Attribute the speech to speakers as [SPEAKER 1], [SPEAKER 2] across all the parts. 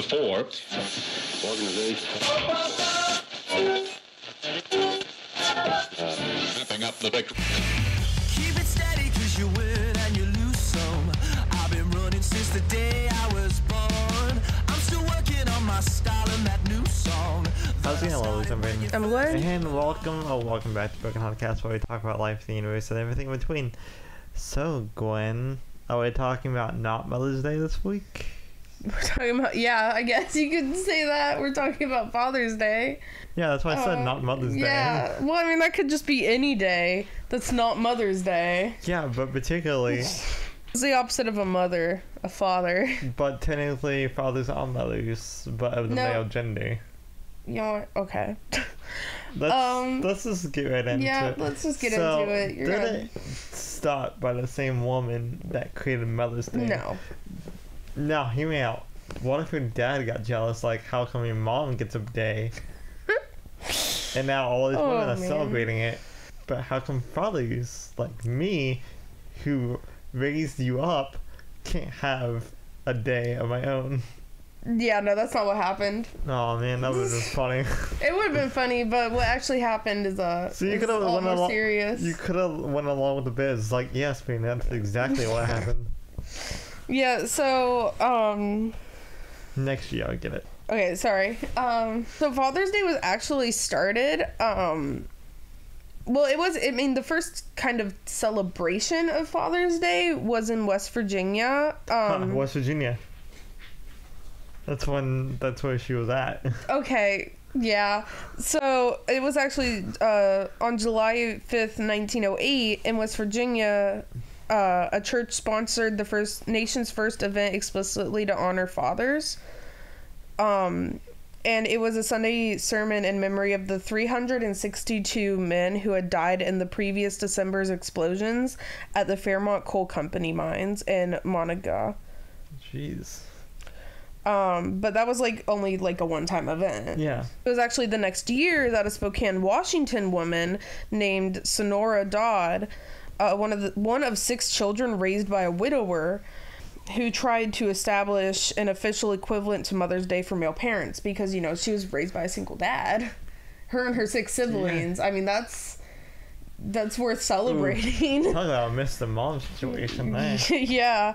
[SPEAKER 1] before. Wrapping up the victory.
[SPEAKER 2] Keep it steady, cause you win and you lose some. I've been running since the day I was born. I'm still working on my style and that new song.
[SPEAKER 3] How's it going, ladies and gentlemen?
[SPEAKER 4] I'm Gwen.
[SPEAKER 3] And welcome back to Broken Podcast, where we talk about life, the universe, and everything in between. So, Gwen, are we talking about not Mother's Day this week?
[SPEAKER 4] We're talking about, yeah, I guess you could say that. We're talking about Father's Day.
[SPEAKER 3] Yeah, that's why I said not Mother's Day.
[SPEAKER 4] Yeah, well, I mean, that could just be any day that's not Mother's Day.
[SPEAKER 3] Yeah, but particularly...
[SPEAKER 4] It's the opposite of a mother, a father.
[SPEAKER 3] But technically, fathers are mothers, but of the male gender.
[SPEAKER 4] You know what? Okay.
[SPEAKER 3] Let's just get right into it.
[SPEAKER 4] Yeah, let's just get into it.
[SPEAKER 3] Did it start by the same woman that created Mother's Day?
[SPEAKER 4] No.
[SPEAKER 3] Now, hear me out. What if your dad got jealous? Like, how come your mom gets a day? And now all these women are celebrating it. But how come fathers, like me, who raised you up, can't have a day of my own?
[SPEAKER 4] Yeah, no, that's not what happened.
[SPEAKER 3] Oh man, that was just funny.
[SPEAKER 4] It would have been funny, but what actually happened is
[SPEAKER 3] so you could have went along.
[SPEAKER 4] Serious.
[SPEAKER 3] You could have went along with the biz. Like, yes, man, that's exactly what happened.
[SPEAKER 4] Yeah. So,
[SPEAKER 3] next year, I'll get it.
[SPEAKER 4] Okay, sorry. So Father's Day was actually started. Well, the first kind of celebration of Father's Day was in West Virginia.
[SPEAKER 3] West Virginia. That's where she was at. Okay.
[SPEAKER 4] Yeah. So it was actually on July 5th, 1908 in West Virginia. A church sponsored the nation's first event explicitly to honor fathers. And it was a Sunday sermon in memory of the 362 men who had died in the previous December's explosions at the Fairmont Coal Company mines in Monaga.
[SPEAKER 3] Jeez.
[SPEAKER 4] But that was only a one-time event.
[SPEAKER 3] Yeah.
[SPEAKER 4] It was actually the next year that a Spokane, Washington woman named Sonora Dodd, one of 6 children raised by a widower, who tried to establish an official equivalent to Mother's Day for male parents because, she was raised by a single dad. Her and her 6 siblings. Yeah. I mean, that's worth celebrating.
[SPEAKER 3] Talk about a Mr. Mom situation there.
[SPEAKER 4] Yeah.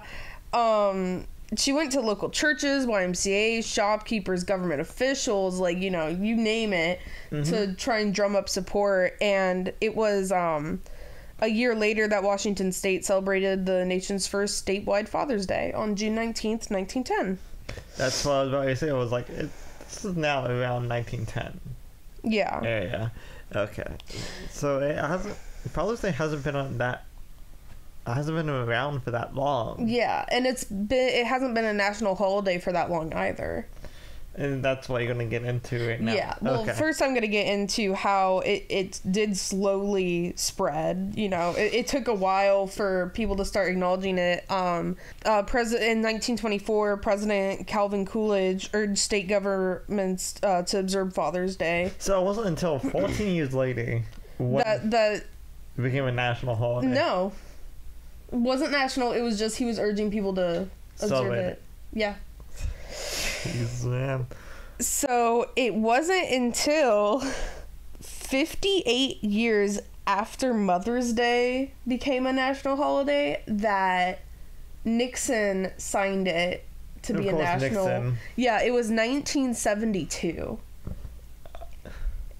[SPEAKER 4] She went to local churches, YMCA, shopkeepers, government officials, you name it, to try and drum up support. And it was a year later that Washington State celebrated the nation's first statewide Father's Day on June 19th, 1910.
[SPEAKER 3] That's what I was about to say. It was this is now around 1910.
[SPEAKER 4] Yeah.
[SPEAKER 3] Yeah. Okay. So Father's Day hasn't been around for that long.
[SPEAKER 4] Yeah, and it hasn't been a national holiday for that long either.
[SPEAKER 3] And that's what you're going to get into right now.
[SPEAKER 4] Yeah. Well, First I'm going to get into how it did slowly spread. It took a while for people to start acknowledging it. In 1924, President Calvin Coolidge urged state governments to observe Father's Day.
[SPEAKER 3] So it wasn't until 14 years later that it became a national holiday.
[SPEAKER 4] No. It wasn't national. It was just he was urging people to observe it. Yeah.
[SPEAKER 3] Jeez, man.
[SPEAKER 4] So it wasn't until 58 years after Mother's Day became a national holiday that Nixon signed it to be a national. Nixon. Yeah, it was 1972.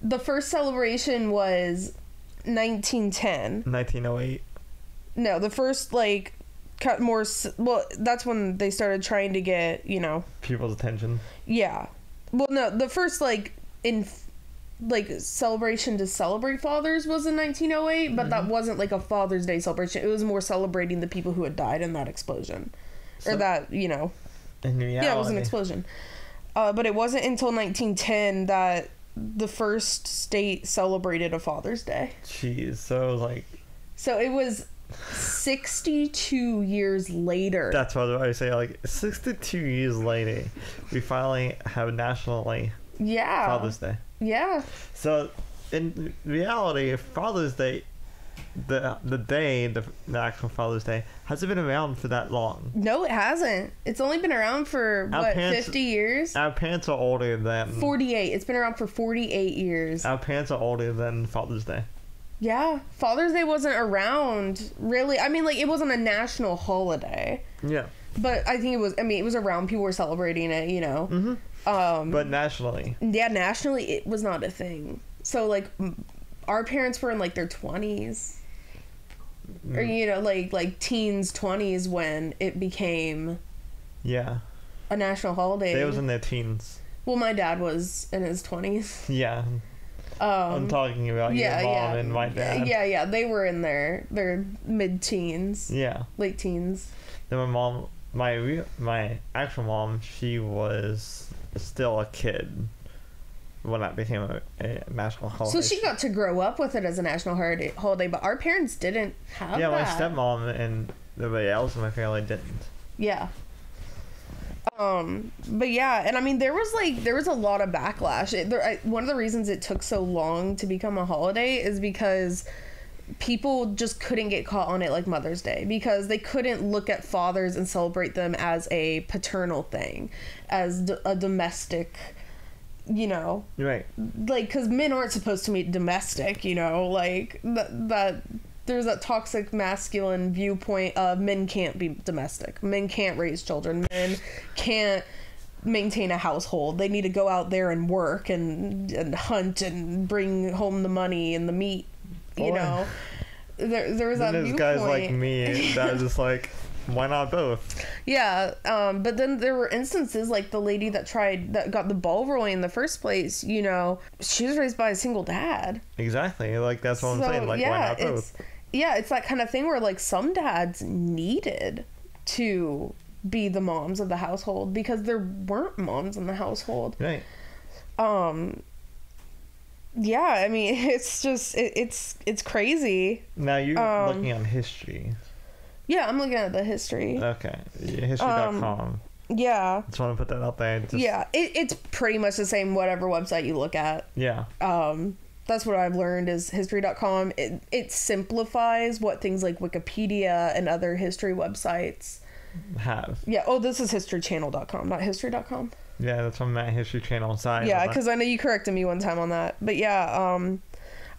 [SPEAKER 4] The first celebration was 1910.
[SPEAKER 3] 1908.
[SPEAKER 4] No, the first cut more. Well, that's when they started trying to get
[SPEAKER 3] people's attention.
[SPEAKER 4] Yeah. Well, no, the first celebration to celebrate fathers was in 1908, but that wasn't a Father's Day celebration. It was more celebrating the people who had died in that explosion, or that
[SPEAKER 3] In reality.
[SPEAKER 4] Yeah, it was an explosion. But it wasn't until 1910 that the first state celebrated a Father's Day.
[SPEAKER 3] Jeez, so
[SPEAKER 4] it was 62 years later.
[SPEAKER 3] That's what I was about to say. 62 years later, we finally have nationally Father's Day.
[SPEAKER 4] Yeah.
[SPEAKER 3] So, in reality, Father's Day the actual Father's Day hasn't been around for that long.
[SPEAKER 4] No, it hasn't. It's only been around for, 50 years?
[SPEAKER 3] Our parents are older than...
[SPEAKER 4] 48. It's been around for 48 years.
[SPEAKER 3] Our parents are older than Father's Day.
[SPEAKER 4] Yeah. Father's Day wasn't around, really. I mean, like, it wasn't a national holiday.
[SPEAKER 3] Yeah.
[SPEAKER 4] But I think it was, it was around. People were celebrating it, you know.
[SPEAKER 3] Mm-hmm. But nationally.
[SPEAKER 4] Yeah, nationally, it was not a thing. So, like, our parents were in, like, their 20s. Or, you know, like teens, 20s when it became a national holiday.
[SPEAKER 3] They was in their teens.
[SPEAKER 4] Well, my dad was in his 20s.
[SPEAKER 3] Yeah. I'm talking about your mom and my dad.
[SPEAKER 4] Yeah. They were in their mid-teens.
[SPEAKER 3] Yeah.
[SPEAKER 4] Late teens.
[SPEAKER 3] Then my mom, my actual mom, she was still a kid when that became a national holiday.
[SPEAKER 4] So she got to grow up with it as a national holiday, but our parents didn't have that.
[SPEAKER 3] Yeah, my stepmom and everybody else in my family didn't.
[SPEAKER 4] Yeah. But yeah, and I mean, there was a lot of backlash. One of the reasons it took so long to become a holiday is because people just couldn't get caught on it like Mother's Day, because they couldn't look at fathers and celebrate them as a paternal thing, as a domestic, you know,
[SPEAKER 3] right?
[SPEAKER 4] Like, because men aren't supposed to be domestic, you know, like that. There's that toxic masculine viewpoint of men can't be domestic, men can't raise children, men can't maintain a household. They need to go out there and work and hunt and bring home the money and the meat. You know, there was that viewpoint.
[SPEAKER 3] There's guys like me that are just like, why not both?
[SPEAKER 4] Yeah, but then there were instances like the lady that got the ball rolling in the first place, you know, she was raised by a single dad.
[SPEAKER 3] Exactly. Like, that's what I'm saying. Like, why not both?
[SPEAKER 4] It's that kind of thing where, like, some dads needed to be the moms of the household because there weren't moms in the household.
[SPEAKER 3] Right.
[SPEAKER 4] Yeah, I mean, it's just, it's crazy.
[SPEAKER 3] Now, you're looking on history.
[SPEAKER 4] Yeah, I'm looking at the history.
[SPEAKER 3] Okay. History.com.
[SPEAKER 4] Yeah.
[SPEAKER 3] Just want to put that out there.
[SPEAKER 4] Yeah, it's pretty much the same whatever website you look at.
[SPEAKER 3] Yeah.
[SPEAKER 4] That's what I've learned is history.com. It simplifies what things like Wikipedia and other history websites
[SPEAKER 3] have.
[SPEAKER 4] Yeah. Oh, this is historychannel.com, not history.com.
[SPEAKER 3] Yeah, that's from that History Channel side.
[SPEAKER 4] Yeah, because I know you corrected me one time on that. But yeah,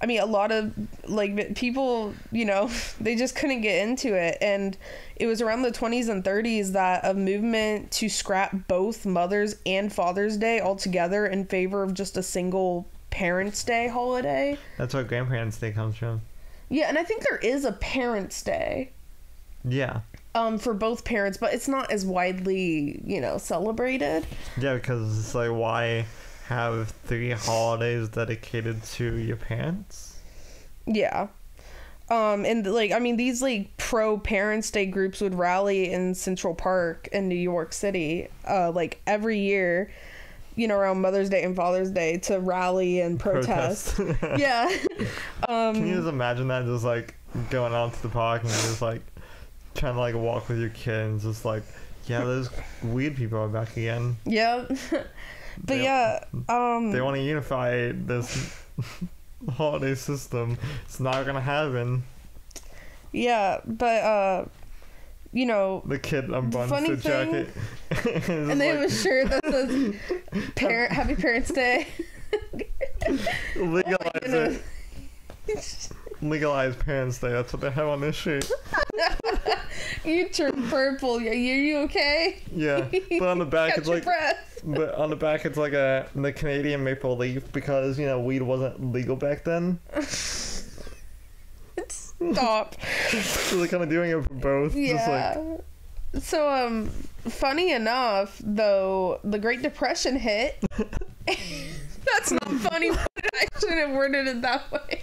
[SPEAKER 4] I mean, a lot of, like, people, you know, they just couldn't get into it. And it was around the 20s and 30s that a movement to scrap both Mother's and Father's Day altogether in favor of just a single Parents' Day holiday.
[SPEAKER 3] That's where Grandparents' Day comes from.
[SPEAKER 4] Yeah, and I think there is a Parents' Day.
[SPEAKER 3] Yeah.
[SPEAKER 4] For both parents, but it's not as widely, you know, celebrated.
[SPEAKER 3] Yeah, because it's like, why have 3 holidays dedicated to your parents?
[SPEAKER 4] Yeah. And, like, I mean, these, like, pro-Parents' Day groups would rally in Central Park in New York City, like, every year, you know, around Mother's Day and Father's Day to rally and protest. Yeah.
[SPEAKER 3] Can you just imagine that, just, like, going out to the park and just, like, trying to, like, walk with your kids, just like, yeah, those weird people are back again.
[SPEAKER 4] Yeah. But yeah,
[SPEAKER 3] they want to unify this holiday system. It's not gonna happen.
[SPEAKER 4] Yeah, but you know,
[SPEAKER 3] the kid unbuttons the jacket
[SPEAKER 4] and they have a shirt that says Happy Parents' Day.
[SPEAKER 3] Legalize it. Legalize Parents' Day. That's what they have on this shirt.
[SPEAKER 4] You turned purple. Yeah, you okay?
[SPEAKER 3] Yeah, but on the back it's like,
[SPEAKER 4] breath.
[SPEAKER 3] But on the back it's like the Canadian maple leaf, because, you know, weed wasn't legal back then.
[SPEAKER 4] Stop.
[SPEAKER 3] So they're kind of doing it for both.
[SPEAKER 4] Yeah.
[SPEAKER 3] Just like...
[SPEAKER 4] So funny enough, though, the Great Depression hit. That's not funny, but I shouldn't have worded it that way.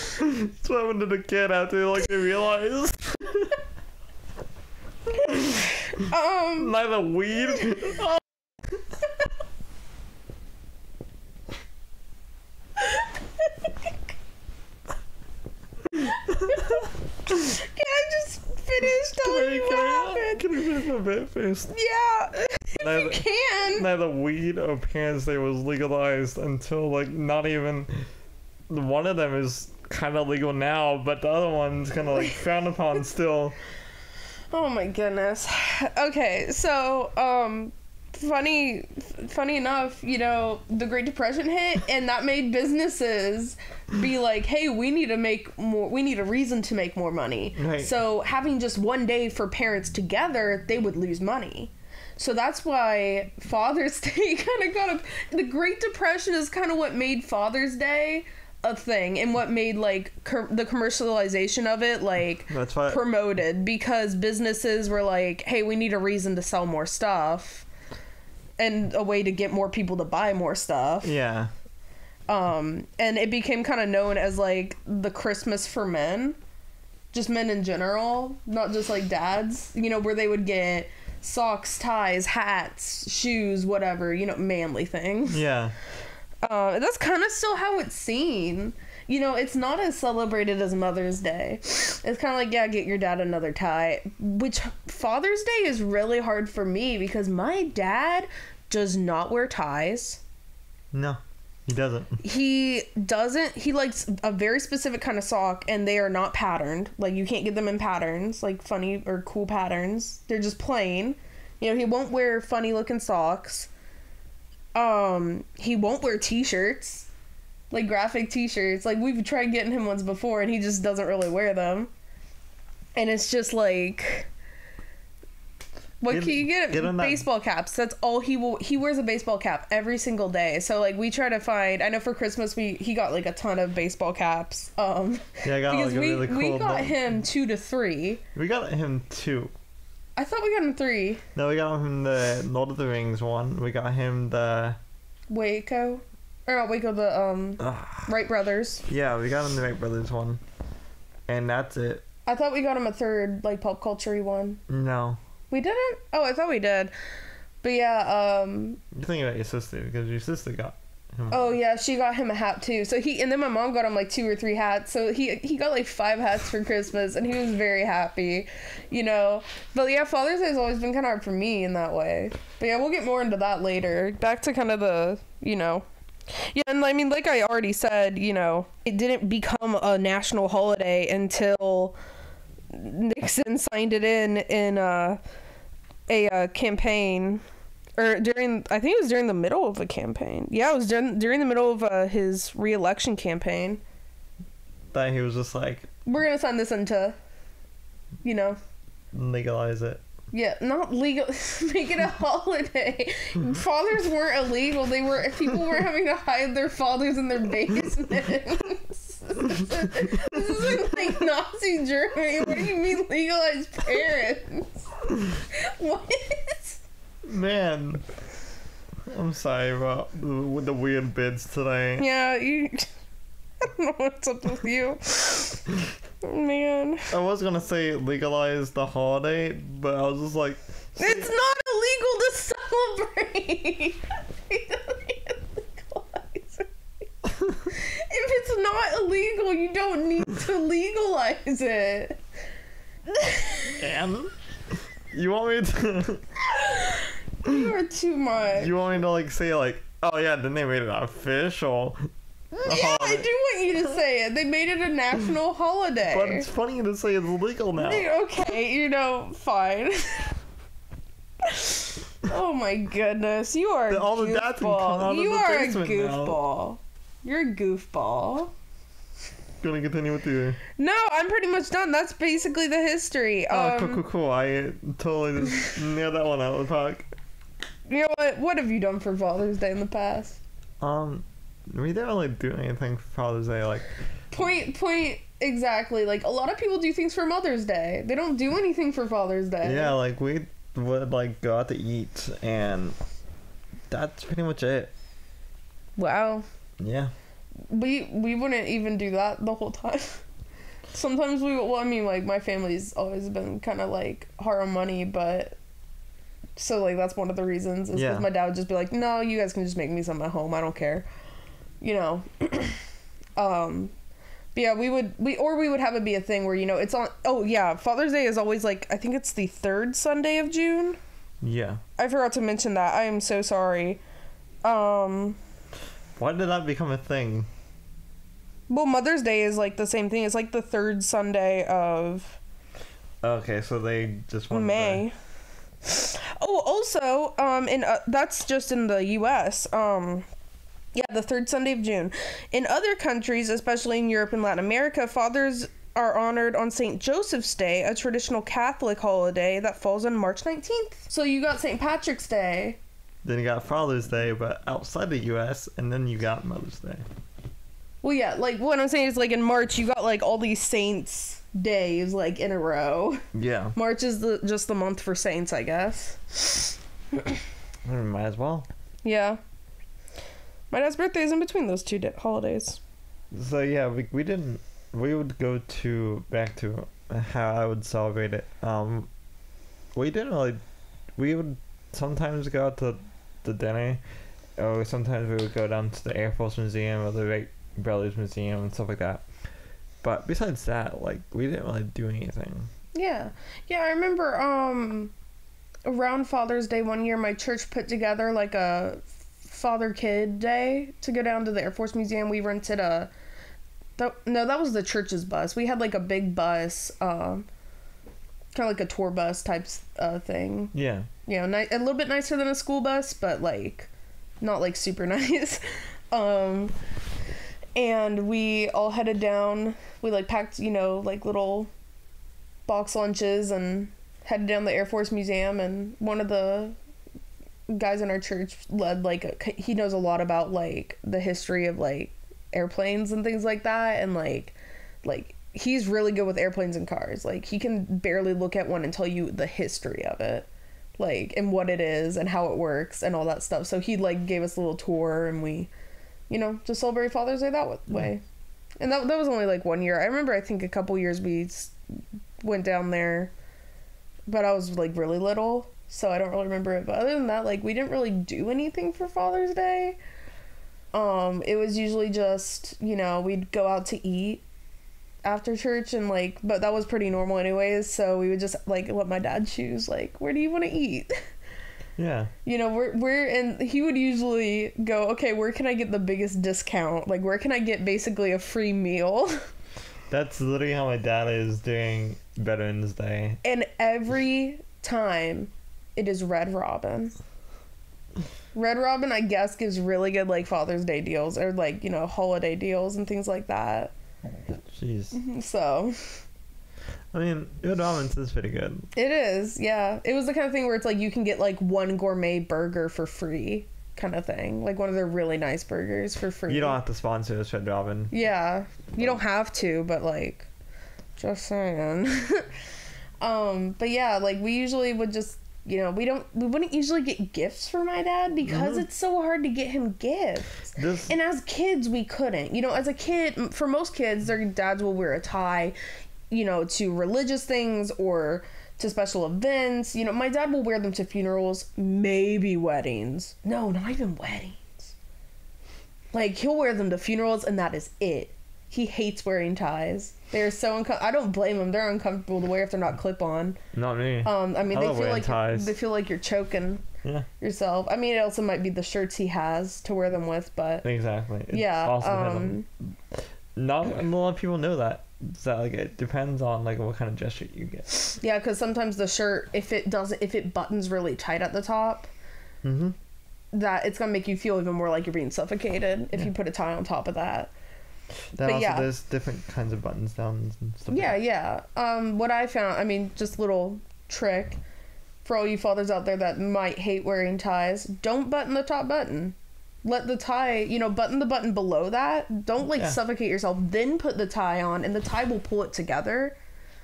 [SPEAKER 3] That's what happened to the kid after, like, they realized. Neither weed.
[SPEAKER 4] Can I just finish telling you what happened?
[SPEAKER 3] Can you finish my bit first?
[SPEAKER 4] Yeah, you can.
[SPEAKER 3] Neither weed or Parents' Day was legalized until, like, not even one of them is kind of legal now, but the other one's kind of like frowned upon still.
[SPEAKER 4] Oh my goodness. Okay, so funny enough, you know, the Great Depression hit, and that made businesses be like, hey, we need a reason to make more money.
[SPEAKER 3] Right.
[SPEAKER 4] So having just one day for parents together, they would lose money. So that's why Father's Day kind of got up. The Great Depression is kind of what made Father's Day a thing, and what made like the commercialization of it like promoted, because businesses were like, hey, we need a reason to sell more stuff and a way to get more people to buy more stuff.
[SPEAKER 3] Yeah.
[SPEAKER 4] And it became kind of known as like the Christmas for men, just men in general, not just like dads, you know, where they would get socks, ties, hats, shoes, whatever, you know, manly things.
[SPEAKER 3] Yeah.
[SPEAKER 4] That's kind of still how it's seen. You know, it's not as celebrated as Mother's Day. It's kind of like, yeah, get your dad another tie. Which Father's Day is really hard for me because my dad does not wear ties.
[SPEAKER 3] No, he doesn't.
[SPEAKER 4] He doesn't. He likes a very specific kind of sock, and they are not patterned. Like, you can't get them in patterns, like funny or cool patterns. They're just plain. You know, he won't wear funny looking socks. He won't wear t-shirts, like graphic t-shirts. Like, we've tried getting him ones before, and he just doesn't really wear them. And it's just like, what can you get? Baseball caps. That's all he wears a baseball cap every single day. So like, we try to find, I know for Christmas he got like a ton of baseball caps.
[SPEAKER 3] Yeah, I got
[SPEAKER 4] because
[SPEAKER 3] like a really cool
[SPEAKER 4] we got him 2 to 3.
[SPEAKER 3] We got him 2.
[SPEAKER 4] I thought we got him 3.
[SPEAKER 3] No, we got him the Lord of the Rings one. We got him the
[SPEAKER 4] Waco, or not Waco, the Wright brothers.
[SPEAKER 3] Yeah, we got him the Wright brothers one, and that's it.
[SPEAKER 4] I thought we got him a third like pop culture-y one.
[SPEAKER 3] No,
[SPEAKER 4] we didn't. Oh, I thought we did. But yeah,
[SPEAKER 3] you're thinking about your sister, because your sister got him.
[SPEAKER 4] Oh yeah, she got him a hat too. So and then my mom got him like 2 or 3 hats. So he got like 5 hats for Christmas, and he was very happy, you know. But yeah, Father's Day has always been kind of hard for me in that way. But yeah, we'll get more into that later. Back to kind of the, you know. Yeah, and I mean, like I already said, you know, it didn't become a national holiday until Nixon signed it in a campaign. Or I think it was during the middle of a campaign. Yeah, it was during the middle of his re-election campaign.
[SPEAKER 3] That he was just like,
[SPEAKER 4] we're gonna sign this into, you know,
[SPEAKER 3] legalize it.
[SPEAKER 4] Yeah, not legal. Make it a holiday. Fathers weren't illegal. People were having to hide their fathers in their basements. This isn't like Nazi Germany. What do you mean legalize parents? What?
[SPEAKER 3] Man, I'm sorry about the weird bids today.
[SPEAKER 4] Yeah, I don't know what's up with you. Man.
[SPEAKER 3] I was gonna say legalize the holiday, but I was just like,
[SPEAKER 4] it's not illegal to celebrate. If it's not illegal, you don't need to legalize it.
[SPEAKER 3] And you want me to?
[SPEAKER 4] You are too much.
[SPEAKER 3] You want me to like say like, oh yeah, then they made it official.
[SPEAKER 4] Yeah, I do want you to say it. They made it a national holiday.
[SPEAKER 3] But it's funny to say it's illegal now.
[SPEAKER 4] Okay, you know, fine. Oh my goodness, you are a goofball. You are a goofball. You're a goofball.
[SPEAKER 3] Gonna continue with you.
[SPEAKER 4] No, I'm pretty much done. That's basically the history.
[SPEAKER 3] Cool. I totally just nailed that one out of the park.
[SPEAKER 4] You know what? What have you done for Father's Day in the past?
[SPEAKER 3] We didn't really do anything for Father's Day, like...
[SPEAKER 4] Point exactly. Like, a lot of people do things for Mother's Day. They don't do anything for Father's Day.
[SPEAKER 3] Yeah, like, we would, like, go out to eat, and that's pretty much it.
[SPEAKER 4] Wow.
[SPEAKER 3] Yeah.
[SPEAKER 4] We wouldn't even do that the whole time. Sometimes like, my family's always been kind of, like, hard on money, but... So, like, that's one of the reasons, is because my dad would just be like, no, you guys can just make me some at home. I don't care. You know. But yeah, we would have it be a thing where, you know, it's on... Oh, yeah, Father's Day is always, like, I think it's the 3rd Sunday of June.
[SPEAKER 3] Yeah.
[SPEAKER 4] I forgot to mention that. I am so sorry.
[SPEAKER 3] Why did that become a thing?
[SPEAKER 4] Well, Mother's Day is like the same thing. It's like the third Sunday of
[SPEAKER 3] Okay, so they just want
[SPEAKER 4] May. Oh, also, that's just in the U.S. Yeah, the third Sunday of June. In other countries, especially in Europe and Latin America, fathers are honored on St. Joseph's Day, a traditional Catholic holiday that falls on March 19th. So you got St. Patrick's Day.
[SPEAKER 3] Then you got Father's Day, but outside the U.S., and then you got Mother's Day.
[SPEAKER 4] Well, yeah, like, what I'm saying is, like, in March, you got, like, all these saints' days, like, in a row.
[SPEAKER 3] Yeah.
[SPEAKER 4] March is just the month for saints, I guess.
[SPEAKER 3] Might as well.
[SPEAKER 4] Yeah. My dad's birthday is in between those two holidays.
[SPEAKER 3] So, yeah, we would go back to how I would celebrate it. We would sometimes go out to the dinner, or sometimes we would go down to the Air Force Museum or the Wright Brothers Museum and stuff like that. But besides that, like, we didn't really do anything.
[SPEAKER 4] Yeah. Yeah, I remember, around Father's Day one year, my church put together, like, a father-kid day to go down to the Air Force Museum. We rented that was the church's bus. We had, like, a big bus, kind of like a tour bus type thing.
[SPEAKER 3] Yeah.
[SPEAKER 4] You know, a little bit nicer than a school bus, but, like, not, like, super nice. And we all headed down. We, like, packed, you know, like, little box lunches and headed down the Air Force Museum. And one of the guys in our church led, like, he knows a lot about, like, the history of, like, airplanes and things like that. And, like, he's really good with airplanes and cars. Like, he can barely look at one and tell you the history of it, like, and what it is and how it works and all that stuff. So he, like, gave us a little tour, and we, you know, just celebrate Father's Day that way. And that was only, like, 1 year. I remember, I think a couple years we went down there, but I was, like, really little, so I don't really remember it. But other than that, like, we didn't really do anything for Father's Day. It was usually just, you know, we'd go out to eat after church, and, like, but that was pretty normal anyways, so we would just, like, let my dad choose, like, where do you want to eat?
[SPEAKER 3] Yeah.
[SPEAKER 4] You know, and he would usually go, okay, where can I get the biggest discount? Like, where can I get basically a free meal?
[SPEAKER 3] That's literally how my dad is during Veterans Day.
[SPEAKER 4] And every time it is Red Robin. Red Robin, I guess, gives really good, like, Father's Day deals, or, like, you know, holiday deals and things like that.
[SPEAKER 3] Jeez.
[SPEAKER 4] So,
[SPEAKER 3] I mean, Red Robin's is pretty good.
[SPEAKER 4] it is, yeah. It was the kind of thing where it's like you can get, like, one gourmet burger for free, kind of thing. Like, one of their really nice burgers for free.
[SPEAKER 3] You don't have to sponsor us, Red Robin.
[SPEAKER 4] Yeah, you don't have to, but, like, just saying. But yeah, like, we usually would just, you know, we wouldn't usually get gifts for my dad because it's so hard to get him gifts. And as kids, we couldn't. You know, as a kid, for most kids, their dads will wear a tie, you know, to religious things or to special events. You know, my dad will wear them to funerals, maybe weddings. No, not even weddings. Like, he'll wear them to funerals, and that is it. He hates wearing ties. They're so uncomfortable. I don't blame them. They're uncomfortable to wear if they're not clip-on.
[SPEAKER 3] Not me.
[SPEAKER 4] I mean,
[SPEAKER 3] they
[SPEAKER 4] feel like you're choking yourself. I mean, it also might be the shirts he has to wear them with, but
[SPEAKER 3] exactly.
[SPEAKER 4] Yeah.
[SPEAKER 3] Not a lot of people know that. So, like, it depends on, like, what kind of gesture you get.
[SPEAKER 4] Yeah, because sometimes the shirt, if it buttons really tight at the top, that it's gonna make you feel even more like you're being suffocated if you put a tie on top of that.
[SPEAKER 3] There's different kinds of buttons down and stuff.
[SPEAKER 4] Yeah. What I found, I mean, just little trick for all you fathers out there that might hate wearing ties: don't button the top button. Let the tie, you know, button the button below that. Don't, like, suffocate yourself. Then put the tie on, and the tie will pull it together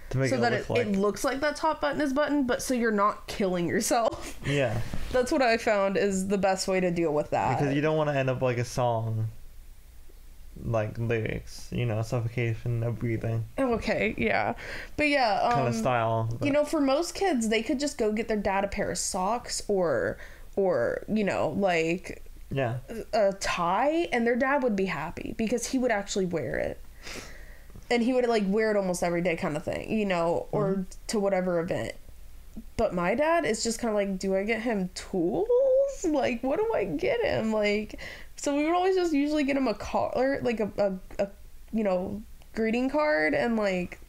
[SPEAKER 3] to make
[SPEAKER 4] it looks like that top button is buttoned, but so you're not killing yourself.
[SPEAKER 3] Yeah.
[SPEAKER 4] That's what I found is the best way to deal with that.
[SPEAKER 3] Because you don't want to end up like a song, like, lyrics, you know, suffocation, no breathing.
[SPEAKER 4] Okay, yeah. But yeah,
[SPEAKER 3] kind of style. But.
[SPEAKER 4] You know, for most kids, they could just go get their dad a pair of socks or you know, like, a tie, and their dad would be happy because he would actually wear it. And he would, like, wear it almost every day, kind of thing, you know, or to whatever event. But my dad is just kind of like, do I get him tools? Like, what do I get him? Like, so we would always just usually get him a collar, like a greeting card, and like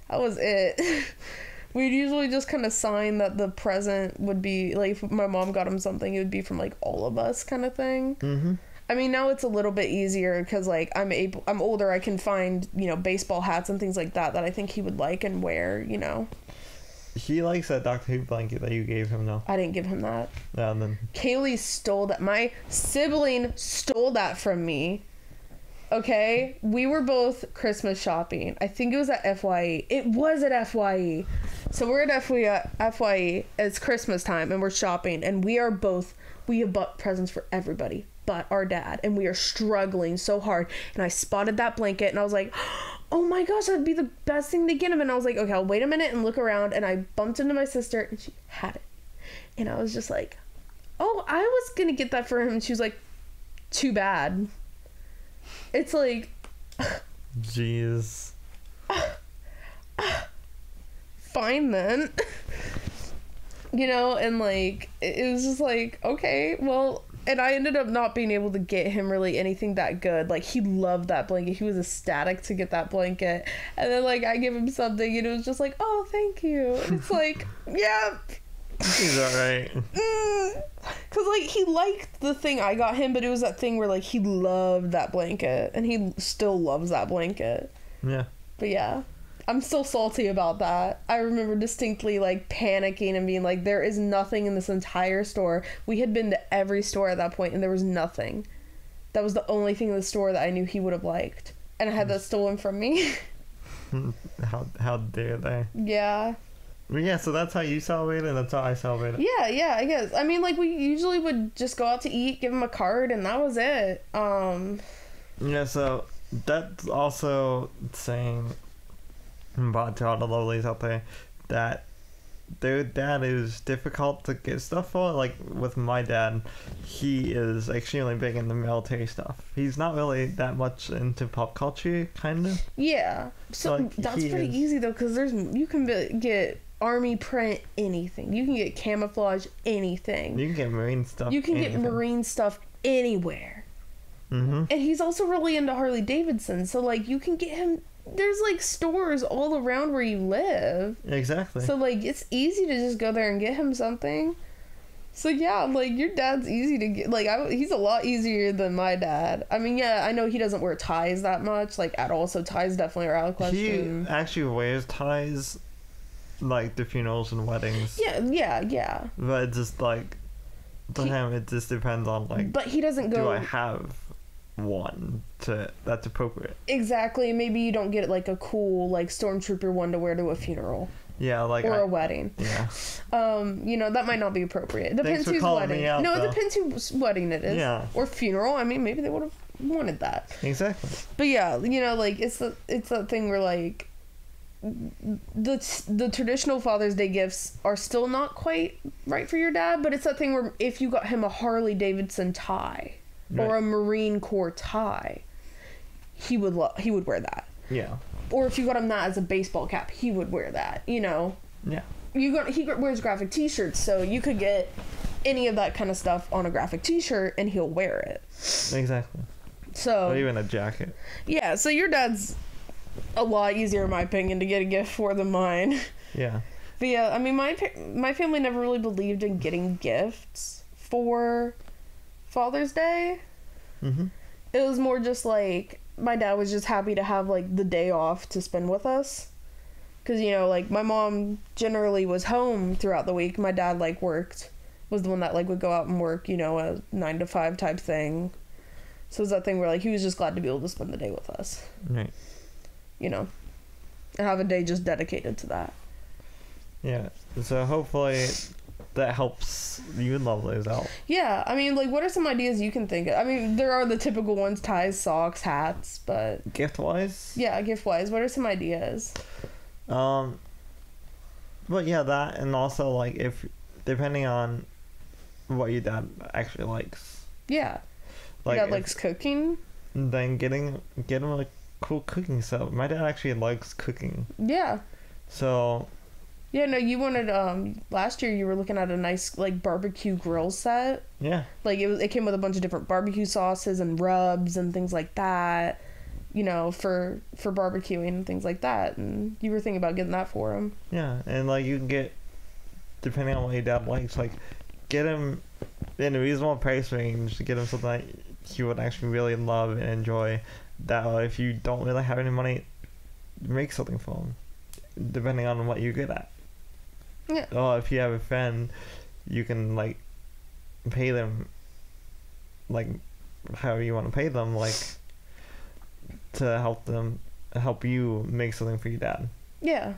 [SPEAKER 4] that was it. We'd usually just kind of sign that the present would be like, if my mom got him something, it would be from like all of us kind of thing. Mm-hmm. I mean, now it's a little bit easier because like I'm older, I can find baseball hats and things like that I think he would like and wear.
[SPEAKER 3] He likes that Doctor Who blanket that you gave him, though.
[SPEAKER 4] I didn't give him that.
[SPEAKER 3] Yeah, and then
[SPEAKER 4] Kaylee stole that. My sibling stole that from me. Okay? We were both Christmas shopping. I think it was at FYE. It was at FYE. So we're at FYE. It's Christmas time, and we're shopping, and we have bought presents for everybody but our dad, and we are struggling so hard. And I spotted that blanket, and I was like, oh my gosh, that'd be the best thing to get him. And I was like, okay, I'll wait a minute and look around. And I bumped into my sister, and she had it. And I was just like, oh, I was gonna get that for him. And she was like, too bad. It's like,
[SPEAKER 3] jeez.
[SPEAKER 4] Fine then. And like, it was just like, okay, well. And I ended up not being able to get him really anything that good. Like, he loved that blanket. He was ecstatic to get that blanket. And then, like, I give him something, and it was just like, oh, thank you. And it's like, yeah.
[SPEAKER 3] He's alright.
[SPEAKER 4] Because, like, he liked the thing I got him, but it was that thing where, like, he loved that blanket. And he still loves that blanket.
[SPEAKER 3] Yeah.
[SPEAKER 4] But, yeah. I'm still salty about that. I remember distinctly, like, panicking and being like, there is nothing in this entire store. We had been to every store at that point, and there was nothing. That was the only thing in the store that I knew he would have liked. And I had that stolen from me.
[SPEAKER 3] How dare they?
[SPEAKER 4] Yeah.
[SPEAKER 3] Well, yeah, so that's how you celebrate it, and that's how I celebrate it.
[SPEAKER 4] Yeah, I guess. I mean, like, we usually would just go out to eat, give him a card, and that was it.
[SPEAKER 3] Yeah, so that's also saying... But to all the lovelies out there, that their dad is difficult to get stuff for. Like with my dad, he is extremely big into military stuff. He's not really that much into pop culture, kind of.
[SPEAKER 4] Yeah, so like, that's pretty easy though, because you can get army print anything. You can get camouflage anything.
[SPEAKER 3] You can get marine stuff.
[SPEAKER 4] You can get marine stuff anywhere. Mm-hmm. And he's also really into Harley Davidson, so like you can get him. There's like stores all around where you live.
[SPEAKER 3] Exactly.
[SPEAKER 4] So like it's easy to just go there and get him something. So yeah, like your dad's easy to get. Like he's a lot easier than my dad. I mean, yeah, I know he doesn't wear ties that much, like at all. So ties definitely are out of question.
[SPEAKER 3] He actually wears ties, like the funerals and weddings.
[SPEAKER 4] Yeah.
[SPEAKER 3] But it's just like, for him, it just depends on like.
[SPEAKER 4] But he doesn't go.
[SPEAKER 3] Do I have one that's appropriate?
[SPEAKER 4] Exactly. Maybe you don't get like a cool like stormtrooper one to wear to a funeral.
[SPEAKER 3] Yeah, like
[SPEAKER 4] or a wedding.
[SPEAKER 3] Yeah.
[SPEAKER 4] That might not be appropriate. Depends whose wedding.
[SPEAKER 3] It
[SPEAKER 4] depends whose wedding it is.
[SPEAKER 3] Yeah.
[SPEAKER 4] Or funeral. I mean, maybe they would have wanted that.
[SPEAKER 3] Exactly.
[SPEAKER 4] But yeah, like it's that thing where like the traditional Father's Day gifts are still not quite right for your dad, but it's that thing where if you got him a Harley Davidson tie. Right. Or a Marine Corps tie, he would wear that.
[SPEAKER 3] Yeah.
[SPEAKER 4] Or if you got him that as a baseball cap, he would wear that. Yeah. He wears graphic T-shirts, so you could get any of that kind of stuff on a graphic T-shirt, and he'll wear it.
[SPEAKER 3] Exactly.
[SPEAKER 4] So.
[SPEAKER 3] Or even a jacket.
[SPEAKER 4] Yeah. So your dad's a lot easier, in my opinion, to get a gift for than mine.
[SPEAKER 3] Yeah.
[SPEAKER 4] But yeah, I mean, my family never really believed in getting gifts for Father's Day. Mm-hmm. It was more just like my dad was just happy to have like the day off to spend with us, because like my mom generally was home throughout the week. My dad like was the one that like would go out and work, a 9 to 5 type thing. So it's that thing where like he was just glad to be able to spend the day with us,
[SPEAKER 3] right?
[SPEAKER 4] And have a day just dedicated to that.
[SPEAKER 3] Yeah. So hopefully that helps you and Lovelace out. Yeah,
[SPEAKER 4] I mean, like, what are some ideas you can think of? I mean, there are the typical ones: ties, socks, hats, but
[SPEAKER 3] gift-wise?
[SPEAKER 4] Yeah, gift-wise. What are some ideas?
[SPEAKER 3] But yeah, that, and also, like, if, depending on what your dad actually likes.
[SPEAKER 4] Yeah. Like, your dad likes cooking?
[SPEAKER 3] Then get him a cool cooking set. My dad actually likes cooking.
[SPEAKER 4] Yeah.
[SPEAKER 3] So...
[SPEAKER 4] Yeah, no, you wanted, last year you were looking at a nice, like, barbecue grill set.
[SPEAKER 3] Yeah.
[SPEAKER 4] Like, it came with a bunch of different barbecue sauces and rubs and things like that. you know, for barbecuing and things like that. And you were thinking about getting that for him.
[SPEAKER 3] Yeah, and like you can get, depending on what your dad likes, like get him in a reasonable price range, get him something that he would actually really love and enjoy. That if you don't really have any money, make something for him, depending on what you're good at.
[SPEAKER 4] Yeah.
[SPEAKER 3] Or if you have a friend, you can like pay them, like however you want to pay them, like to help you make something for your dad.
[SPEAKER 4] Yeah.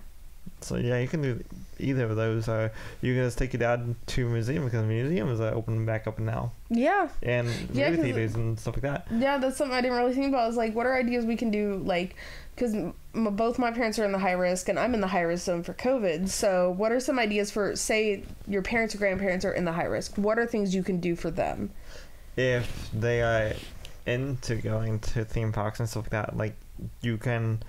[SPEAKER 3] So yeah, you can do either of those, or you can just take your dad to a museum, because museums are open back up now.
[SPEAKER 4] Yeah.
[SPEAKER 3] And movie theaters and stuff like that.
[SPEAKER 4] Yeah, that's something I didn't really think about. I was like, what are ideas we can do, like, because both my parents are in the high risk, and I'm in the high risk zone for COVID. So what are some ideas for, say, your parents or grandparents are in the high risk? What are things you can do for them? If
[SPEAKER 3] they are into going to theme parks and stuff like that, like, you can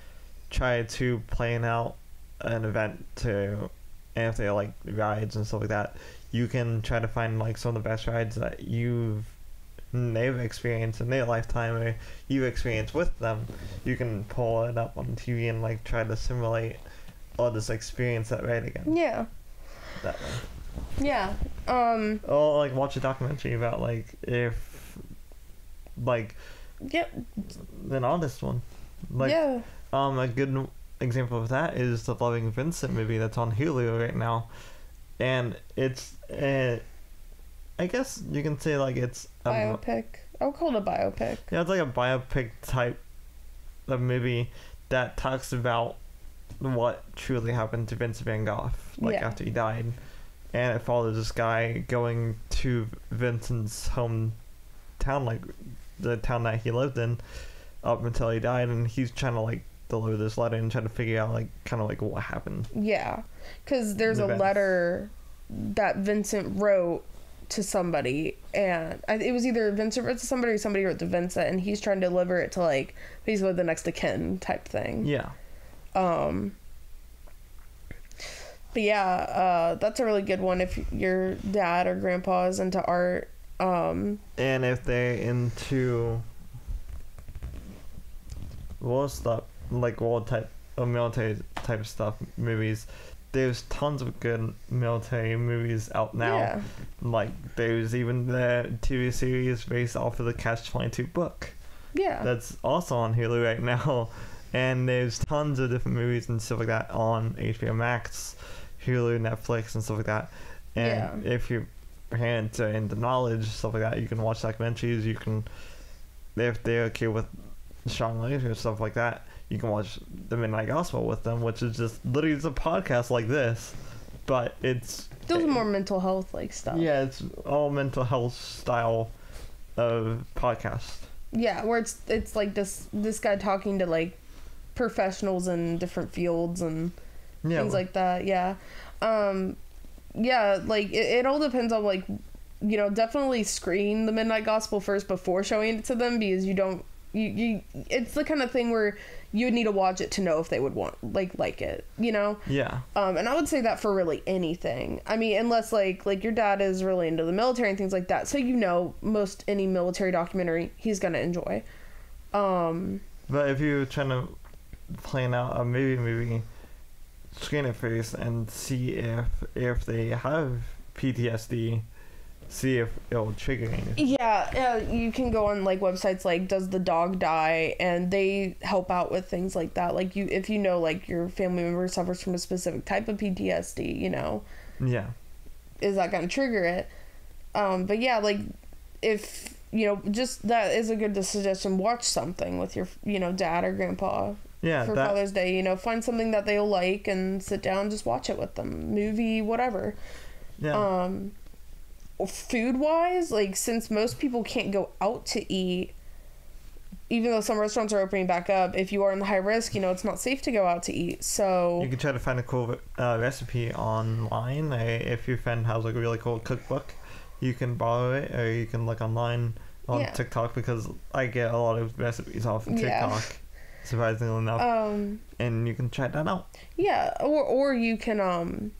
[SPEAKER 3] try to plan out an event to, and if they like rides and stuff like that, you can try to find like some of the best rides that they've experienced in their lifetime, or you experienced with them. You can pull it up on TV and like try to simulate or just experience that ride again.
[SPEAKER 4] Yeah.
[SPEAKER 3] That way.
[SPEAKER 4] Yeah.
[SPEAKER 3] Or like watch a documentary about like if like an honest one. Like a good example of that is the Loving Vincent movie that's on Hulu right now, and it's I guess you can say like it's a
[SPEAKER 4] biopic. I would call it a biopic.
[SPEAKER 3] Yeah, it's like a biopic type of movie that talks about what truly happened to Vincent van Gogh, like after he died, and it follows this guy going to Vincent's hometown, like the town that he lived in, up until he died, and he's trying to like deliver this letter and try to figure out like kind of like what happened. Yeah, because there's a letter that Vincent wrote to somebody, and it was either Vincent wrote to somebody or somebody wrote to Vincent, and he's trying to deliver it to like basically the next of kin type thing. Yeah. But yeah, that's a really good one if your dad or grandpa is into art. And if they're into war stuff, like war type or military type stuff movies, there's tons of good military movies out now. Yeah. Like there's even the TV series based off of the Catch-22 book. Yeah. That's also on Hulu right now. And there's tons of different movies and stuff like that on HBO Max, Hulu, Netflix, and stuff like that. And if your parents are into knowledge, stuff like that, you can watch documentaries. You can, if they're okay with strong literature, stuff like that, you can watch the Midnight Gospel with them, which is just literally it's a podcast like this, but it's those are more mental health like stuff. Yeah, it's all mental health style of podcast. Yeah, where it's like this guy talking to like professionals in different fields and things like that. Yeah. Yeah, like it all depends on like, you know, definitely screen the Midnight Gospel first before showing it to them, because you don't you it's the kind of thing where you would need to watch it to know if they would want like it, you know. Yeah. And I would say that for really anything. I mean, unless like your dad is really into the military and things like that, so you know most any military documentary he's gonna enjoy. But if you're trying to plan out a movie, screen it first and see if they have PTSD. See if it'll trigger anything. Yeah, you can go on like websites like Does the Dog Die, and they help out with things like that. Like if you know like your family member suffers from a specific type of PTSD, you know. Yeah. Is that gonna trigger it? But yeah, like if you know, just that is a good suggestion. Watch something with your dad or grandpa. Yeah. For Father's Day, you know, find something that they'll like and sit down and just watch it with them. Movie, whatever. Yeah. Food wise, like since most people can't go out to eat, even though some restaurants are opening back up, if you are in the high risk, you know, it's not safe to go out to eat. So you can try to find a cool recipe online. If your friend has like a really cool cookbook, you can borrow it, or you can look online on TikTok, because I get a lot of recipes off of TikTok, surprisingly enough. And you can try that out. Yeah, or you can